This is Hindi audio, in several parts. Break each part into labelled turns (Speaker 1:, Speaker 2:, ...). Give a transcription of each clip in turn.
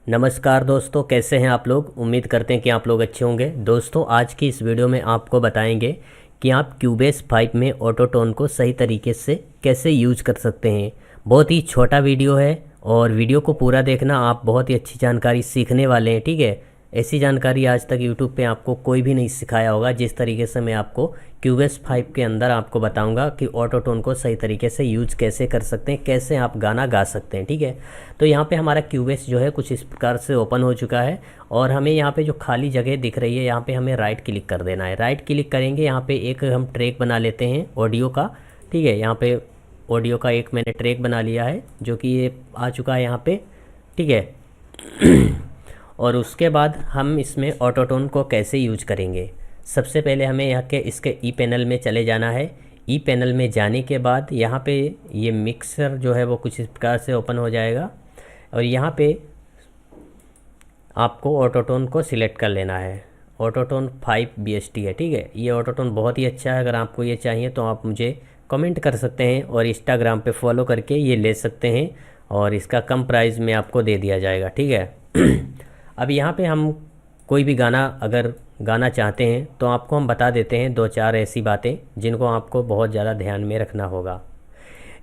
Speaker 1: नमस्कार दोस्तों, कैसे हैं आप लोग। उम्मीद करते हैं कि आप लोग अच्छे होंगे। दोस्तों, आज की इस वीडियो में आपको बताएंगे कि आप क्यूबेस 5 में ऑटोटोन को सही तरीके से कैसे यूज कर सकते हैं। बहुत ही छोटा वीडियो है और वीडियो को पूरा देखना, आप बहुत ही अच्छी जानकारी सीखने वाले हैं। ठीक है, ऐसी जानकारी आज तक यूट्यूब पे आपको कोई भी नहीं सिखाया होगा जिस तरीके से मैं आपको क्यूबेस 5 के अंदर आपको बताऊंगा कि ऑटोटोन को सही तरीके से यूज कैसे कर सकते हैं, कैसे आप गाना गा सकते हैं। ठीक है, तो यहाँ पे हमारा क्यूबेस जो है कुछ इस प्रकार से ओपन हो चुका है और हमें यहाँ पे जो खाली जगह दिख रही है यहाँ पे हमें राइट क्लिक कर देना है। राइट क्लिक करेंगे, यहाँ पे एक हम ट्रैक बना लेते हैं ऑडियो का। ठीक है, यहाँ पे ऑडियो का एक मैंने ट्रैक बना लिया है जो कि ये आ चुका है यहाँ पे। ठीक है और उसके बाद हम इसमें ऑटोटोन को कैसे यूज करेंगे। सबसे पहले हमें यहाँ के इसके ई पैनल में चले जाना है। ई पैनल में जाने के बाद यहाँ पे ये मिक्सर जो है वो कुछ इस प्रकार से ओपन हो जाएगा और यहाँ पे आपको ऑटोटोन को सिलेक्ट कर लेना है। ऑटोटोन 5 BST है। ठीक है, ये ऑटोटोन बहुत ही अच्छा है। अगर आपको ये चाहिए तो आप मुझे कमेंट कर सकते हैं और इंस्टाग्राम पे फॉलो करके ये ले सकते हैं और इसका कम प्राइस में आपको दे दिया जाएगा। ठीक है अब यहाँ पे हम कोई भी गाना अगर गाना चाहते हैं तो आपको हम बता देते हैं दो चार ऐसी बातें जिनको आपको बहुत ज़्यादा ध्यान में रखना होगा।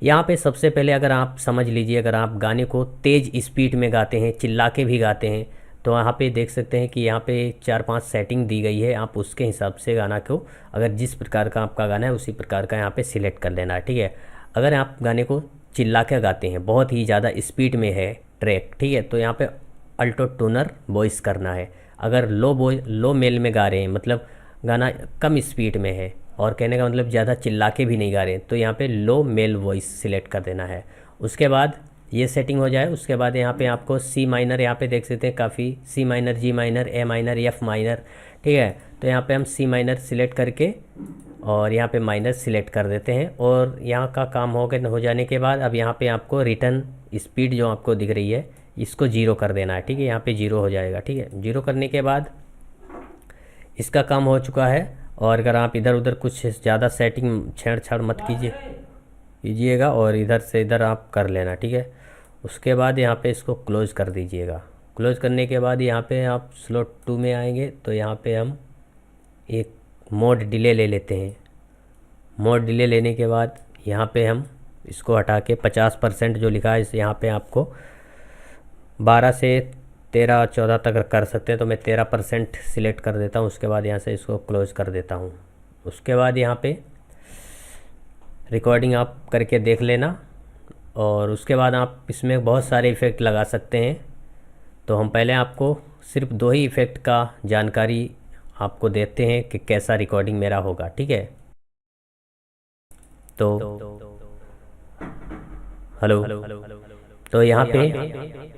Speaker 1: यहाँ पे सबसे पहले अगर आप समझ लीजिए, अगर आप गाने को तेज़ स्पीड में गाते हैं, चिल्ला के भी गाते हैं, तो यहाँ पे देख सकते हैं कि यहाँ पे 4-5 सेटिंग दी गई है। आप उसके हिसाब से गाना को, अगर जिस प्रकार का आपका गाना है उसी प्रकार का यहाँ पे सिलेक्ट कर लेना है। ठीक है, अगर आप गाने को चिल्ला के गाते हैं, बहुत ही ज़्यादा स्पीड में है ट्रैक, ठीक है, तो यहाँ पे अल्टो टूनर वॉइस करना है। अगर लो मेल में गा रहे हैं, मतलब गाना कम स्पीड में है और कहने का मतलब ज़्यादा चिल्ला के भी नहीं गा रहे हैं, तो यहाँ पे लो मेल वॉइस सिलेक्ट कर देना है। उसके बाद ये सेटिंग हो जाए, उसके बाद यहाँ पे आपको सी माइनर, यहाँ पे देख सकते हैं काफ़ी C minor, G minor, A minor, F minor. ठीक है, तो यहाँ पे हम सी माइनर सिलेक्ट करके और यहाँ पे माइनर सिलेक्ट कर देते हैं और यहाँ का काम हो जाने के बाद अब यहाँ पे आपको रिटर्न स्पीड जो आपको दिख रही है इसको 0 कर देना है। ठीक है, यहाँ पे 0 हो जाएगा। ठीक है, 0 करने के बाद इसका काम हो चुका है। और अगर आप इधर उधर कुछ ज़्यादा सेटिंग छेड़छाड़ मत कीजिएगा और इधर से इधर आप कर लेना। ठीक है, उसके बाद यहाँ पे इसको क्लोज़ कर दीजिएगा। क्लोज़ करने के बाद यहाँ पे आप स्लॉट 2 में आएंगे तो यहाँ पे हम एक मोड डिले ले लेते हैं। मोड डिले लेने के बाद यहाँ पे हम इसको हटा के 50% जो लिखा है इस यहाँ पे आपको 12 से 13-14 तक कर सकते हैं, तो मैं 13% सिलेक्ट कर देता हूँ। उसके बाद यहाँ से इसको क्लोज़ कर देता हूँ। उसके बाद यहाँ पे रिकॉर्डिंग आप करके देख लेना और उसके बाद आप इसमें बहुत सारे इफ़ेक्ट लगा सकते हैं। तो हम पहले आपको सिर्फ 2 ही इफ़ेक्ट का जानकारी आपको देते हैं कि कैसा रिकॉर्डिंग मेरा होगा। ठीक है, तो हेलो, तो यहाँ पे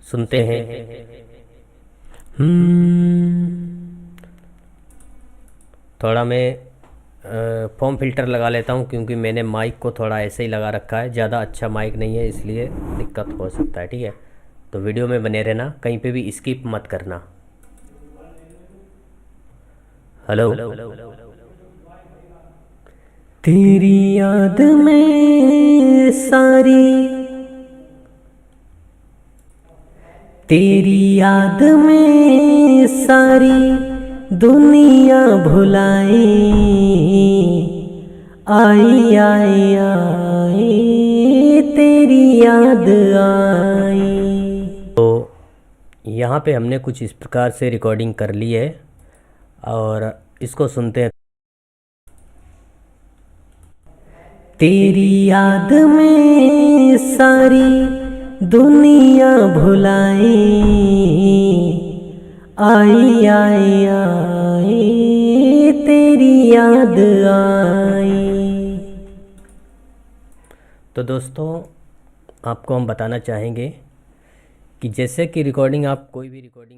Speaker 1: सुनते हैं। थोड़ा मैं फॉर्म फिल्टर लगा लेता हूँ क्योंकि मैंने माइक को थोड़ा ऐसे ही लगा रखा है, ज़्यादा अच्छा माइक नहीं है इसलिए दिक्कत हो सकता है। ठीक है, तो वीडियो में बने रहना, कहीं पे भी स्किप मत करना। हेलो, तेरी याद में तेरी याद में सारी दुनिया भुलाई, आई आई आई तेरी याद आई। तो यहाँ पे हमने कुछ इस प्रकार से रिकॉर्डिंग कर ली है और इसको सुनते हैं। तेरी याद में सारी दुनिया भुलाई, आई आई आई तेरी याद आई। तो दोस्तों, आपको हम बताना चाहेंगे कि जैसे कि रिकॉर्डिंग, आप कोई भी रिकॉर्डिंग